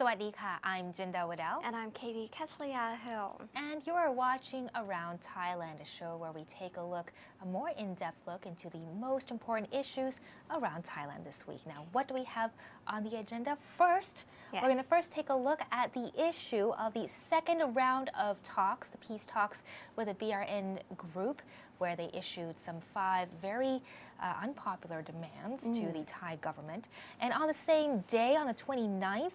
Sawadee ka, I'm Jinda Waddell. And I'm kattariya. And you are watching Around Thailand, a show where we take a more in-depth look into the most important issues around Thailand this week. Now, what do we have on the agenda? First, we're going to first take a look at the issue of the second round of talks, the peace talks with the BRN group, where they issued some 5 very unpopular demands to the Thai government. And on the same day, on the 29th,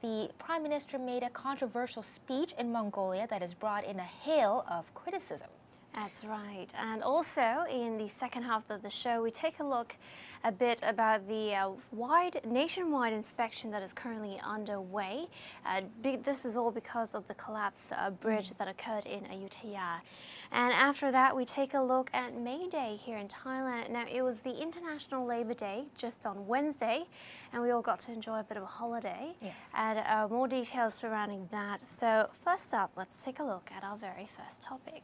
the Prime Minister made a controversial speech in Mongolia that has brought in a hail of criticism. That's right. And also in the second half of the show, we take a look a bit about the nationwide inspection that is currently underway. This is all because of the collapse bridge that occurred in Ayutthaya. And after that, we take a look at May Day here in Thailand. Now, it was the International Labour Day just on Wednesday, and we all got to enjoy a bit of a holiday. Yes. And more details surrounding that. So first up, let's take a look at our very first topic.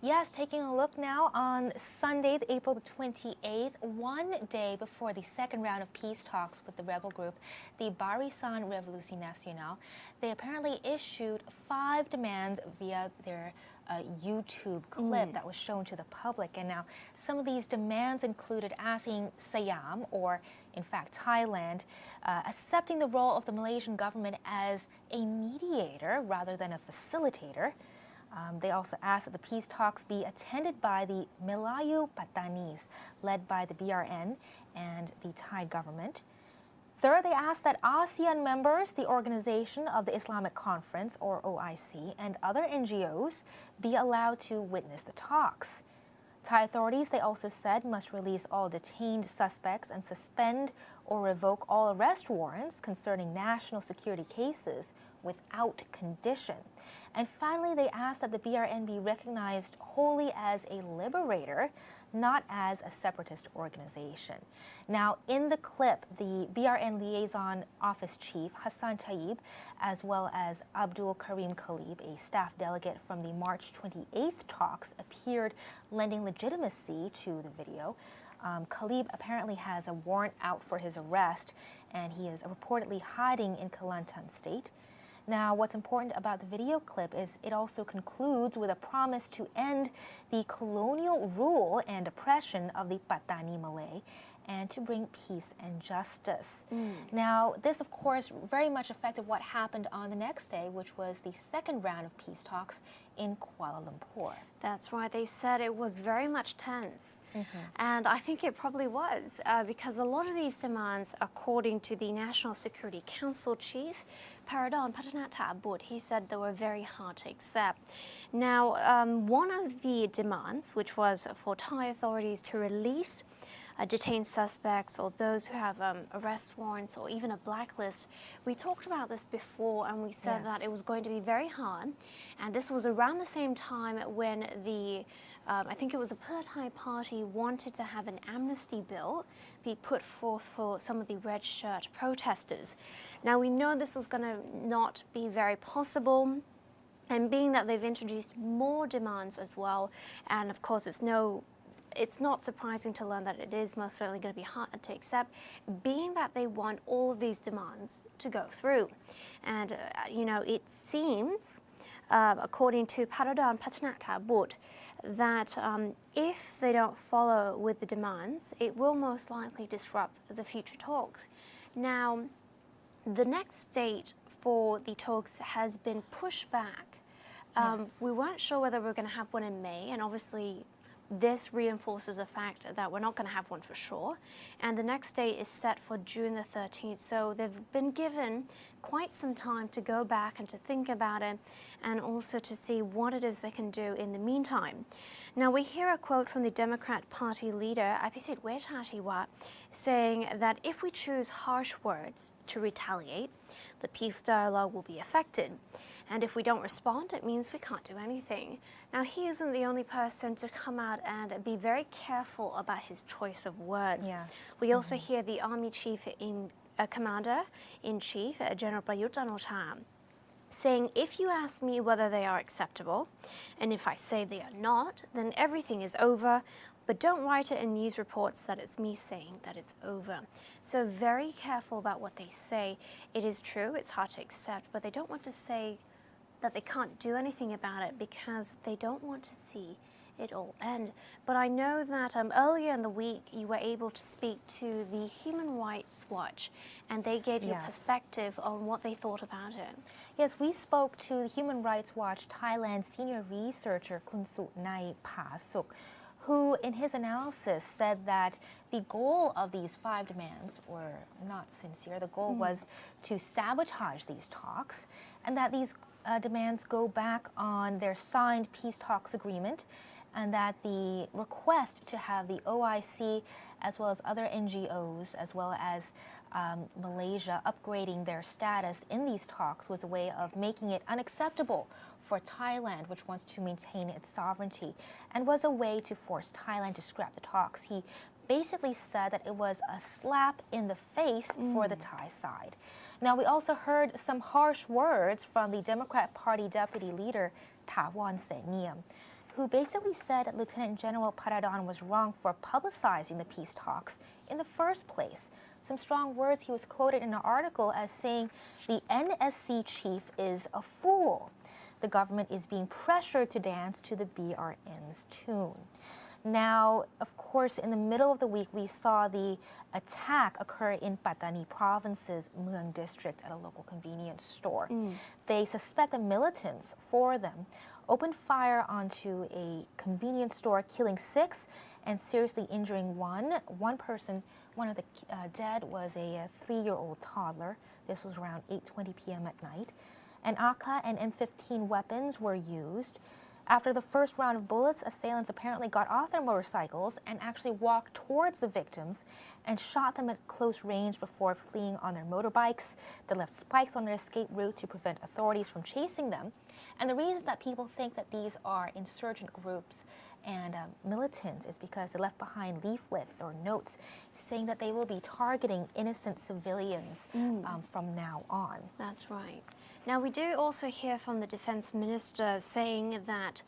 Yes, taking a look now on Sunday, April the 28th, one day before the second round of peace talks with the rebel group, the Barisan Revolusi Nasional, they apparently issued 5 demands via their YouTube clip that was shown to the public. And now some of these demands included asking Siam, or in fact Thailand, accepting the role of the Malaysian government as a mediator rather than a facilitator. They also asked that the peace talks be attended by the Melayu Patanis, led by the BRN and the Thai government. Third, they asked that ASEAN members, the Organization of the Islamic Conference, or OIC, and other NGOs be allowed to witness the talks. Thai authorities, they also said, must release all detained suspects and suspend or revoke all arrest warrants concerning national security cases without condition. And finally, they asked that the BRN be recognized wholly as a liberator, not as a separatist organization. Now, in the clip, the BRN Liaison Office Chief, Hassan Taib, as well as Abdul Karim Khalib, a staff delegate from the March 28th talks, appeared, lending legitimacy to the video. Khalib apparently has a warrant out for his arrest, and he is reportedly hiding in Kelantan State. Now, what's important about the video clip is it also concludes with a promise to end the colonial rule and oppression of the Patani Malay and to bring peace and justice. Now, this, of course, very much affected what happened on the next day, which was the second round of peace talks in Kuala Lumpur. That's right. They said it was very much tense. And I think it probably was, because a lot of these demands, according to the National Security Council Chief, Paradon Patanathabut, he said they were very hard to accept. Now, one of the demands, which was for Thai authorities to release detained suspects or those who have arrest warrants or even a blacklist. We talked about this before, and we said that it was going to be very hard. And this was around the same time when the I think it was the Thai Party wanted to have an amnesty bill be put forth for some of the red shirt protesters. Now, we know this was going to not be very possible. And being that they've introduced more demands as well, and of course it's not surprising to learn that it is most certainly going to be hard to accept, being that they want all of these demands to go through. And, it seems, according to Paradon Patanathabut, that if they don't follow with the demands, it will most likely disrupt the future talks. Now, the next date for the talks has been pushed back. We weren't sure whether we're going to have one in May, and obviously this reinforces the fact that we're not going to have one for sure. And the next date is set for June the 13th. So they've been given quite some time to go back and to think about it, and also to see what it is they can do in the meantime. Now, we hear a quote from the Democrat Party leader, Apisit Wechashiwa, saying that if we choose harsh words to retaliate, the peace dialogue will be affected. And if we don't respond, it means we can't do anything. Now, he isn't the only person to come out and be very careful about his choice of words. Yes. We also hear the Army Chief Commander-in-Chief, General Prayut Chan-o-cha, saying, if you ask me whether they are acceptable, and if I say they are not, then everything is over, but don't write it in news reports that it's me saying that it's over. So very careful about what they say. It is true, it's hard to accept, but they don't want to say that they can't do anything about it because they don't want to see it all end. But I know that earlier in the week you were able to speak to the Human Rights Watch, and they gave you a perspective on what they thought about it. Yes, we spoke to the Human Rights Watch Thailand senior researcher Kun Sunai Phasuk, who in his analysis said that the goal of these 5 demands were not sincere. The goal was to sabotage these talks, and that these demands go back on their signed peace talks agreement, and that the request to have the OIC as well as other NGOs as well as Malaysia upgrading their status in these talks was a way of making it unacceptable for Thailand, which wants to maintain its sovereignty, and was a way to force Thailand to scrap the talks. He basically said that it was a slap in the face for the Thai side. Now, we also heard some harsh words from the Democrat Party deputy leader, Thawan Seniam, who basically said that Lieutenant General Paradon was wrong for publicizing the peace talks in the first place. Some strong words. He was quoted in an article as saying the NSC chief is a fool. The government is being pressured to dance to the BRN's tune. Now, of course, in the middle of the week, we saw the attack occur in Pattani province's Mueang district at a local convenience store. They suspect the militants, 4 of them, opened fire onto a convenience store, killing 6 and seriously injuring 1. One person, one of the dead was a 3-year-old toddler. This was around 8:20 p.m. at night. An AK and M15 weapons were used. After the first round of bullets, assailants apparently got off their motorcycles and actually walked towards the victims and shot them at close range before fleeing on their motorbikes. They left spikes on their escape route to prevent authorities from chasing them. And the reason that people think that these are insurgent groups and militants is because they left behind leaflets or notes saying that they will be targeting innocent civilians from now on. That's right. Now, we do also hear from the defense minister saying that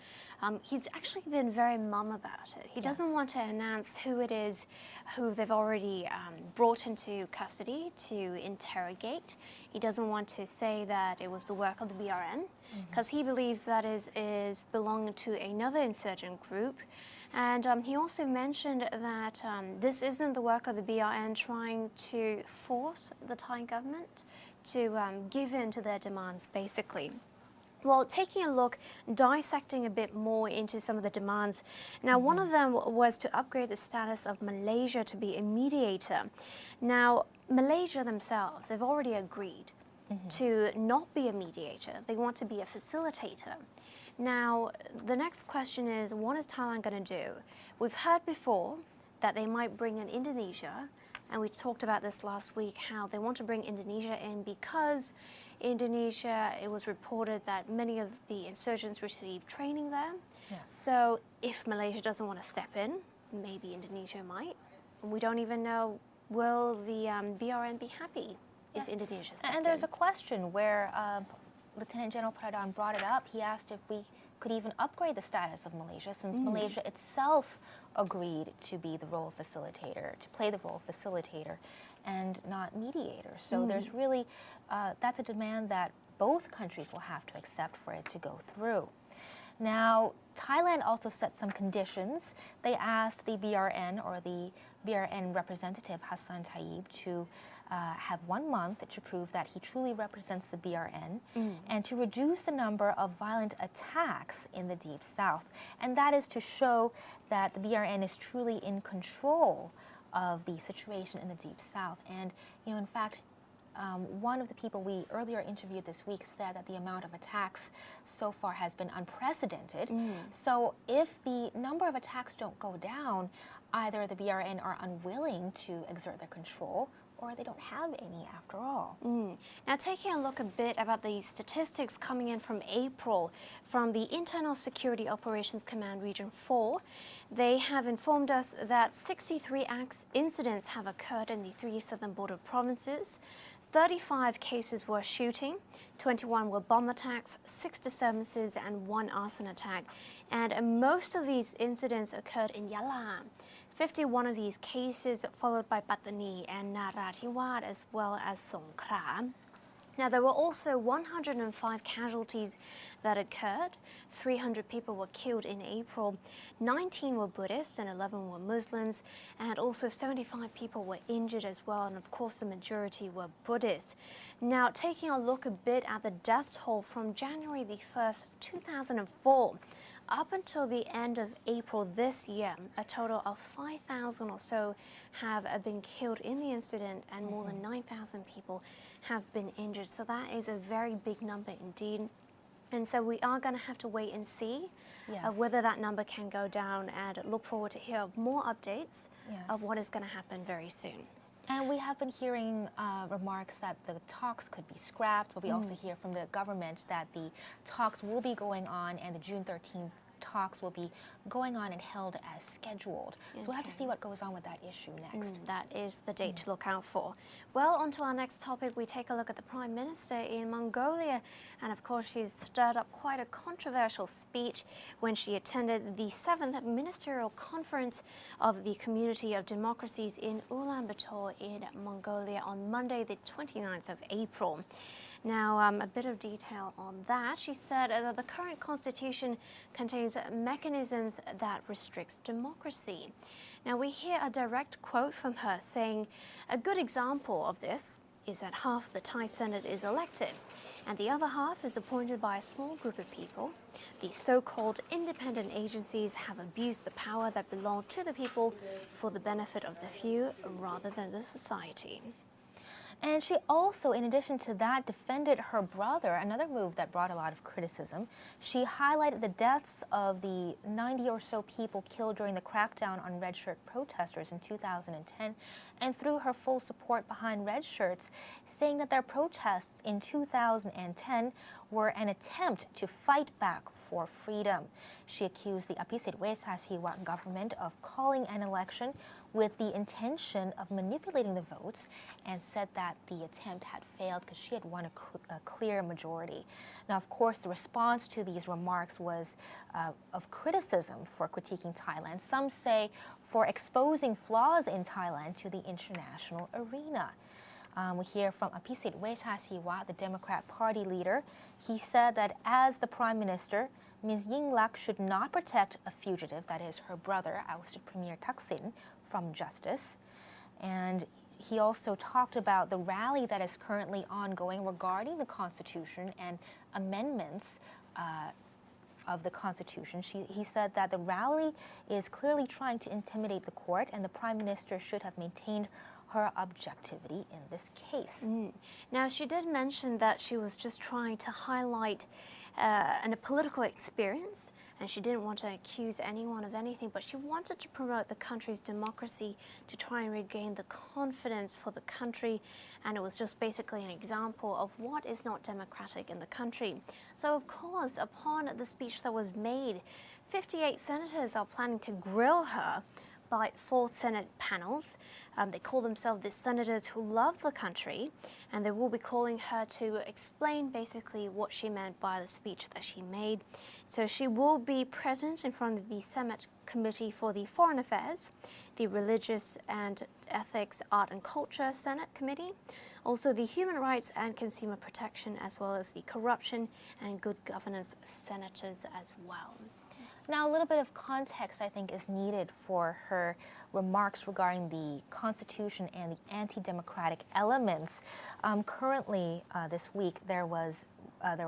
he's actually been very mum about it. He doesn't want to announce who it is who they've already brought into custody to interrogate. He doesn't want to say that it was the work of the BRN because he believes that is belonging to another insurgent group. And he also mentioned that this isn't the work of the BRN trying to force the Thai government to give in to their demands, basically. Well, taking a look, dissecting a bit more into some of the demands. Now, one of them was to upgrade the status of Malaysia to be a mediator. Now, Malaysia themselves, they've already agreed to not be a mediator. They want to be a facilitator. Now, the next question is, what is Thailand going to do? We've heard before that they might bring in Indonesia, and we talked about this last week, how they want to bring Indonesia in because Indonesia, it was reported that many of the insurgents received training there. So if Malaysia doesn't want to step in, maybe Indonesia might. And we don't even know, will the BRN be happy if Indonesia steps in? And there's a question where Lieutenant General Pradhan brought it up. He asked if we could even upgrade the status of Malaysia, since Malaysia itself agreed to be the role of facilitator, to play the role of facilitator and not mediator. So there's really, that's a demand that both countries will have to accept for it to go through. Now, Thailand also set some conditions. They asked the BRN or the BRN representative Hassan Taib to have 1 month to prove that he truly represents the BRN and to reduce the number of violent attacks in the Deep South. And that is to show that the BRN is truly in control of the situation in the Deep South. And, you know, in fact, one of the people we earlier interviewed this week said that the amount of attacks so far has been unprecedented. So if the number of attacks don't go down, either the BRN are unwilling to exert their control or they don't have any after all. Now, taking a look a bit about the statistics coming in from April from the Internal Security Operations Command Region 4, they have informed us that 63 incidents have occurred in the 3 southern border provinces. 35 cases were shooting, 21 were bomb attacks, 6 disturbances, and 1 arson attack. And most of these incidents occurred in Yala. 51 of these cases followed by Pattani and Narathiwat as well as Songkhla. Now, there were also 105 casualties that occurred. 300 people were killed in April. 19 were Buddhists and 11 were Muslims. And also 75 people were injured as well. And of course, the majority were Buddhists. Now, taking a look a bit at the death toll from January the 1st, 2004, up until the end of April this year, a total of 5,000 or so have been killed in the incident, and more than 9,000 people have been injured. So that is a very big number indeed. And so we are going to have to wait and see whether that number can go down, and look forward to hear more updates of what is going to happen very soon. And we have been hearing remarks that the talks could be scrapped, but we also hear from the government that the talks will be going on, and the June 13th talks will be going on and held as scheduled. So we'll have to see what goes on with that issue next. That is the date to look out for. Well, on to our next topic, we take a look at the Prime Minister in Mongolia. And of course, she's stirred up quite a controversial speech when she attended the 7th Ministerial Conference of the Community of Democracies in Ulaanbaatar in Mongolia on Monday, the 29th of April. Now, a bit of detail on that. She said that the current constitution contains mechanisms that restricts democracy. Now, we hear a direct quote from her saying, "A good example of this is that half the Thai Senate is elected, and the other half is appointed by a small group of people. These so-called independent agencies have abused the power that belonged to the people for the benefit of the few rather than the society." And she also, in addition to that, defended her brother, another move that brought a lot of criticism. She highlighted the deaths of the 90 or so people killed during the crackdown on red shirt protesters in 2010, and threw her full support behind red shirts, saying that their protests in 2010 were an attempt to fight back for freedom. She accused the Apisit Wesasiwat government of calling an election with the intention of manipulating the votes, and said that the attempt had failed because she had won a clear majority. Now, of course, the response to these remarks was of criticism for critiquing Thailand. Some say for exposing flaws in Thailand to the international arena. We hear from Apisit Wesasiwat, the Democrat Party leader. He said that as the Prime Minister, Ms. Yingluck should not protect a fugitive, that is her brother, ousted Premier Thaksin, from justice. And he also talked about the rally that is currently ongoing regarding the Constitution and amendments of the Constitution. He said that the rally is clearly trying to intimidate the court, and the Prime Minister should have maintained her objectivity in this case. Now, she did mention that she was just trying to highlight a political experience, and she didn't want to accuse anyone of anything, but she wanted to promote the country's democracy to try and regain the confidence for the country, and it was just basically an example of what is not democratic in the country. So, of course, upon the speech that was made, 58 senators are planning to grill her by 4 Senate panels. They call themselves the senators who love the country, and they will be calling her to explain basically what she meant by the speech that she made. So she will be present in front of the Senate Committee for the Foreign Affairs, the Religious and Ethics, Art and Culture Senate Committee, also the Human Rights and Consumer Protection, as well as the Corruption and Good Governance Senators as well. Now, a little bit of context, I think, is needed for her remarks regarding the Constitution and the anti-democratic elements. Currently, this week, there were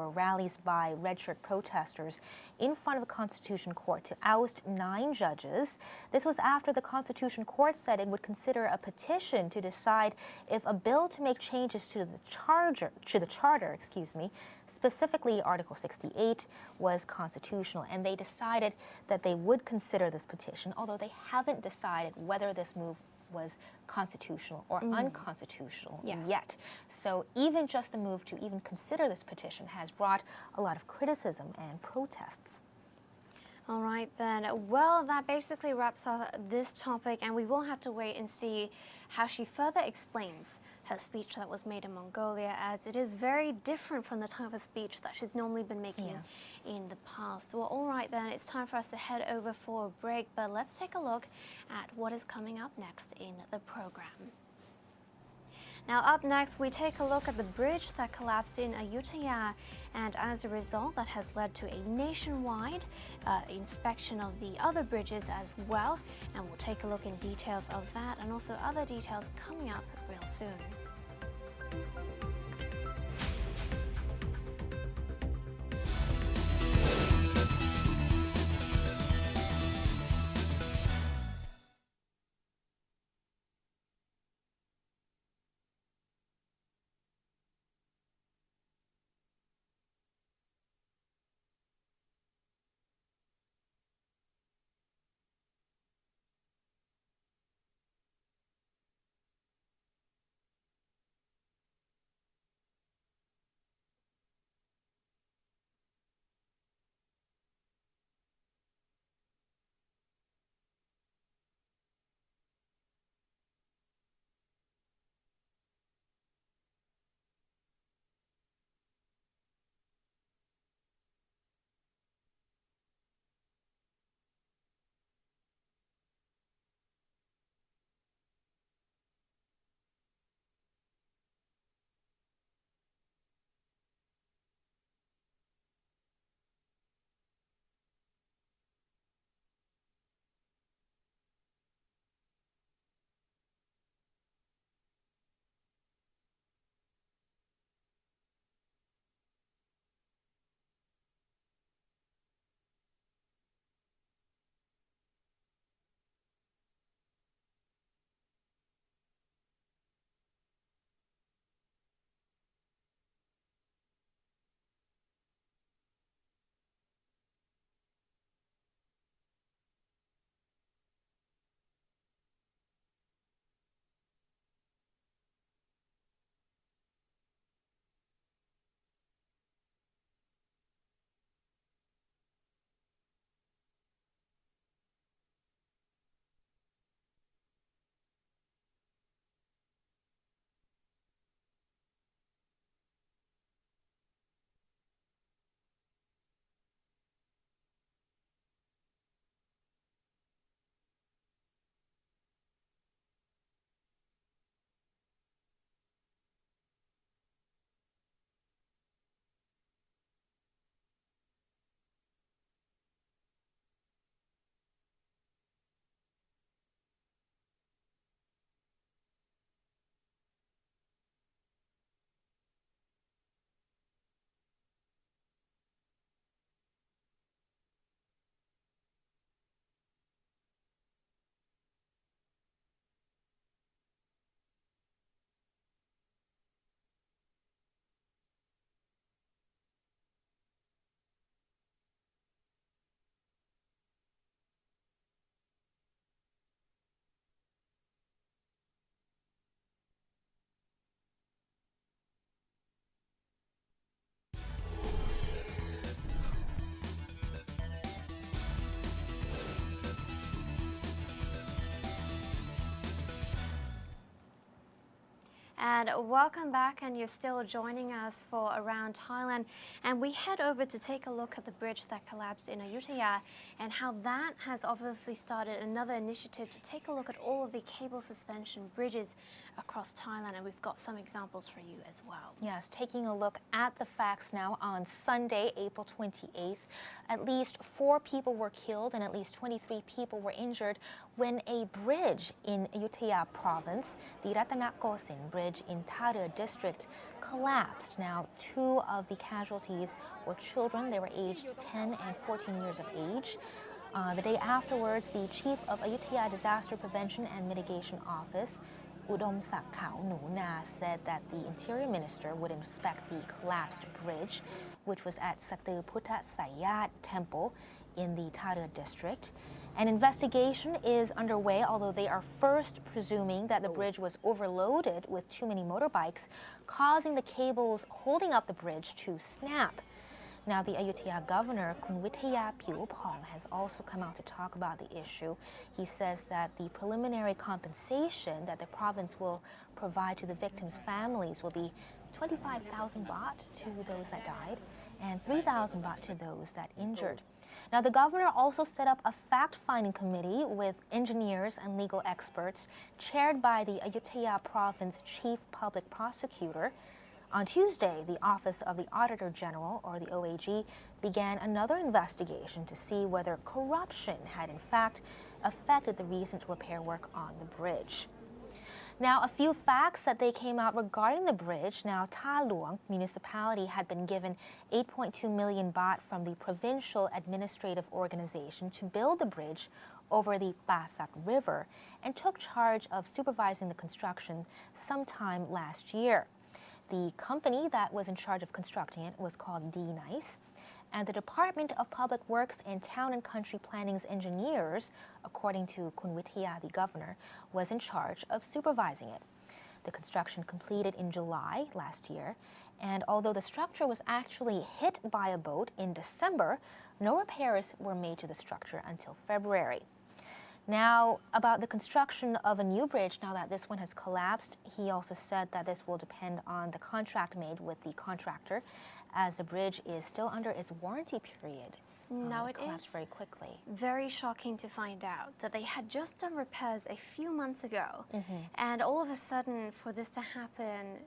rallies by red shirt protesters in front of the Constitution Court to oust 9 judges. This was after the Constitution Court said it would consider a petition to decide if a bill to make changes to the charter, specifically Article 68, was constitutional, and they decided that they would consider this petition, although they haven't decided whether this move was constitutional or unconstitutional yet. So even just the move to even consider this petition has brought a lot of criticism and protests. All right then. Well, that basically wraps up this topic, and we will have to wait and see how she further explains her speech that was made in Mongolia, as it is very different from the type of speech that she's normally been making in the past. Well, all right then, it's time for us to head over for a break, but let's take a look at what is coming up next in the program. Now up next, we take a look at the bridge that collapsed in Ayutthaya, and as a result, that has led to a nationwide inspection of the other bridges as well, and we'll take a look in details of that and also other details coming up real soon. And welcome back, and you're still joining us for Around Thailand. And we head over to take a look at the bridge that collapsed in Ayutthaya and how that has obviously started another initiative to take a look at all of the cable suspension bridges across Thailand. And we've got some examples for you as well. Yes, taking a look at the facts now. On Sunday, April 28th, at least 4 people were killed and at least 23 people were injured when a bridge in Ayutthaya province, the Ratanakosin Bridge in Thailand district, collapsed. Now, 2 of the casualties were children. They were aged 10 and 14 years of age. The day afterwards, the chief of Ayutthaya Disaster Prevention and Mitigation Office, Udom-sak Khao Nuna, said that the Interior Minister would inspect the collapsed bridge, which was at Satu Putta Sayat Temple in the Thailand district. An investigation is underway, although they are first presuming that the bridge was overloaded with too many motorbikes, causing the cables holding up the bridge to snap. Now, the Ayutthaya governor, Kunwithaya Phewpong, has also come out to talk about the issue. He says that the preliminary compensation that the province will provide to the victims' families will be 25,000 baht to those that died and 3,000 baht to those that injured. Now, the governor also set up a fact-finding committee with engineers and legal experts, chaired by the Ayutthaya Province Chief Public Prosecutor. On Tuesday, the Office of the Auditor General, or the OAG, began another investigation to see whether corruption had in fact affected the recent repair work on the bridge. Now, a few facts that they came out regarding the bridge. Now, Ta Luang municipality had been given 8.2 million baht from the Provincial Administrative Organization to build the bridge over the Pasak River and took charge of supervising the construction sometime last year. The company that was in charge of constructing it was called D-Nice, and the Department of Public Works and Town and Country Planning's engineers, according to Kunwithaya, the governor, was in charge of supervising it. The construction completed in July last year, and although the structure was actually hit by a boat in December, no repairs were made to the structure until February. Now, about the construction of a new bridge, now that this one has collapsed, he also said that this will depend on the contract made with the contractor, as the bridge is still under its warranty period. Now it collapsed is very quickly. very shocking to find out that they had just done repairs a few months ago, and all of a sudden for this to happen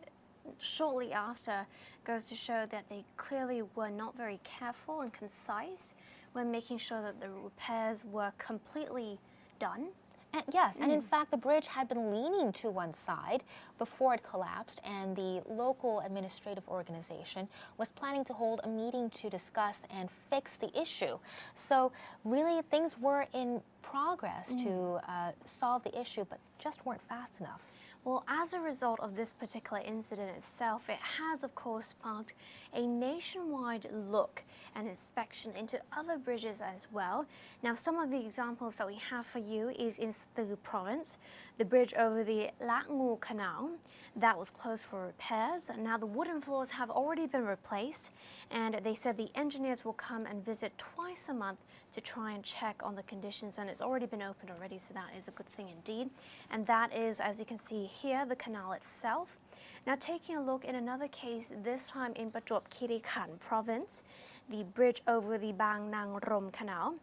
shortly after goes to show that they clearly were not very careful and concise when making sure that the repairs were completely done. And yes, and in fact, the bridge had been leaning to one side before it collapsed, and the local administrative organization was planning to hold a meeting to discuss and fix the issue. So really, things were in progress to solve the issue, but just weren't fast enough. Well, as a result of this particular incident itself, it has, of course, sparked a nationwide look and inspection into other bridges as well. Now, some of the examples that we have for you is in the province, the bridge over the Lak Ngu Canal that was closed for repairs. Now, the wooden floors have already been replaced, and they said the engineers will come and visit twice a month to try and check on the conditions, and it's already been opened already, so that is a good thing indeed. And that is, as you can see here, the canal itself. Now, taking a look in another case, this time in Prachuap Khiri Khan province, the bridge over the Bang Nang Rom Canal,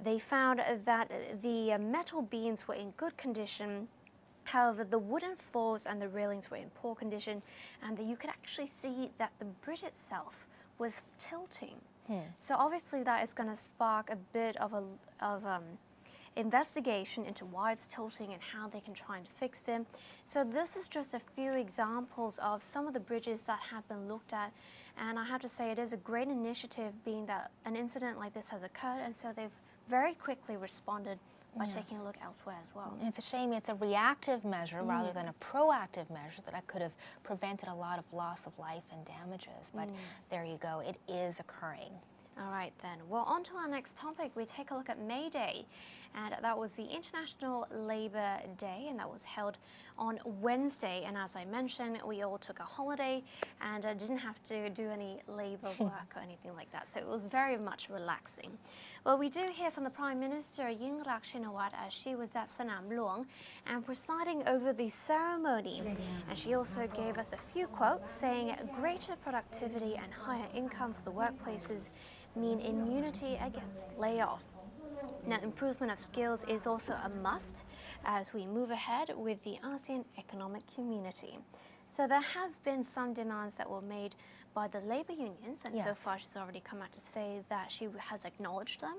they found that the metal beams were in good condition. However, the wooden floors and the railings were in poor condition, and you could actually see that the bridge itself was tilting. So obviously that is going to spark a bit of investigation into why it's tilting and how they can try and fix them. So this is just a few examples of some of the bridges that have been looked at, and I have to say it is a great initiative, being that an incident like this has occurred, and so they've very quickly responded by taking a look elsewhere as well. It's a shame it's a reactive measure rather than a proactive measure that could have prevented a lot of loss of life and damages. But there you go, it is occurring. All right then. Well, on to our next topic. We take a look at May Day, and that was the International Labour Day, and that was held on Wednesday. And as I mentioned, we all took a holiday and didn't have to do any labour work or anything like that. So it was very much relaxing. Well, we do hear from the Prime Minister Yingluck Shinawatra as she was at Sanam Luang and presiding over the ceremony. And she also gave us a few quotes saying greater productivity and higher income for the workplaces mean immunity against layoff. Now, improvement of skills is also a must as we move ahead with the ASEAN Economic Community. So there have been some demands that were made by the labour unions, and so far she's already come out to say that she has acknowledged them,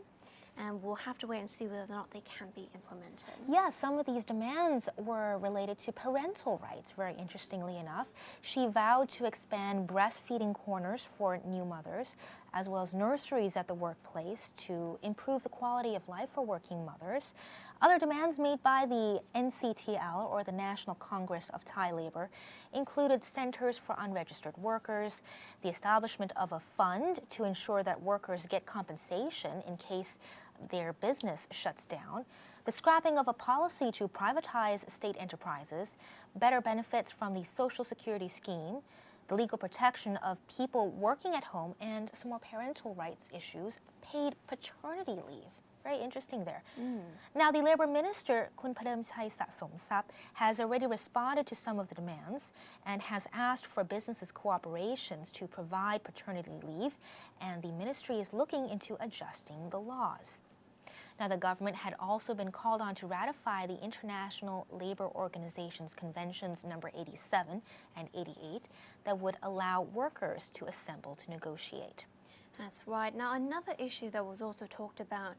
and we'll have to wait and see whether or not they can be implemented. Yes, some of these demands were related to parental rights, very interestingly enough. She vowed to expand breastfeeding corners for new mothers, as well as nurseries at the workplace to improve the quality of life for working mothers. Other demands made by the NCTL, or the National Congress of Thai Labor, included centers for unregistered workers, the establishment of a fund to ensure that workers get compensation in case their business shuts down, the scrapping of a policy to privatize state enterprises, better benefits from the Social Security scheme, the legal protection of people working at home, and some more parental rights issues, paid paternity leave. Very interesting there. Now, the Labour Minister, Kun Padamchai Sasomsap, has already responded to some of the demands and has asked for businesses' cooperations to provide paternity leave, and the ministry is looking into adjusting the laws. Now, the government had also been called on to ratify the International Labour Organization's Conventions number 87 and 88 that would allow workers to assemble to negotiate. That's right. Now, another issue that was also talked about,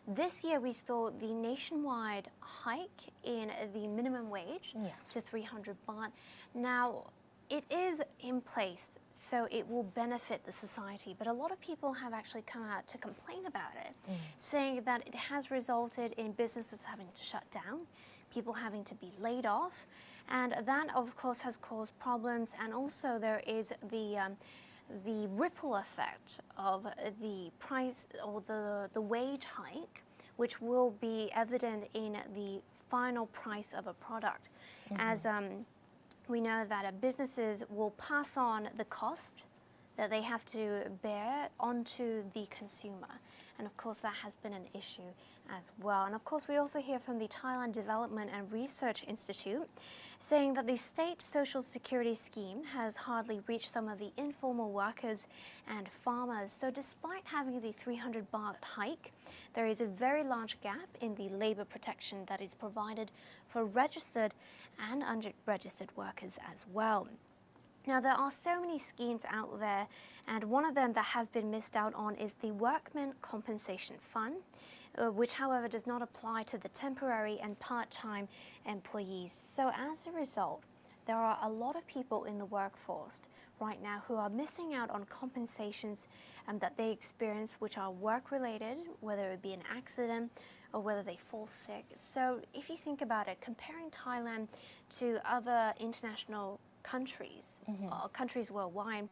this year we saw the nationwide hike in the minimum wage to 300 baht. Now, it is in place, so it will benefit the society, but a lot of people have actually come out to complain about it, saying that it has resulted in businesses having to shut down, people having to be laid off, and that, of course, has caused problems, and also there is the ripple effect of the price or the wage hike, which will be evident in the final price of a product. As we know that businesses will pass on the cost that they have to bear onto the consumer. And of course, that has been an issue as well. And of course, we also hear from the Thailand Development and Research Institute saying that the state social security scheme has hardly reached some of the informal workers and farmers. So despite having the 300 baht hike, there is a very large gap in the labor protection that is provided for registered and unregistered workers as well. Now, there are so many schemes out there, and one of them that has been missed out on is the Workmen Compensation Fund, which, however, does not apply to the temporary and part-time employees. So as a result, there are a lot of people in the workforce right now who are missing out on compensations that they experience, which are work-related, whether it be an accident or whether they fall sick. So if you think about it, comparing Thailand to other international countries, countries worldwide,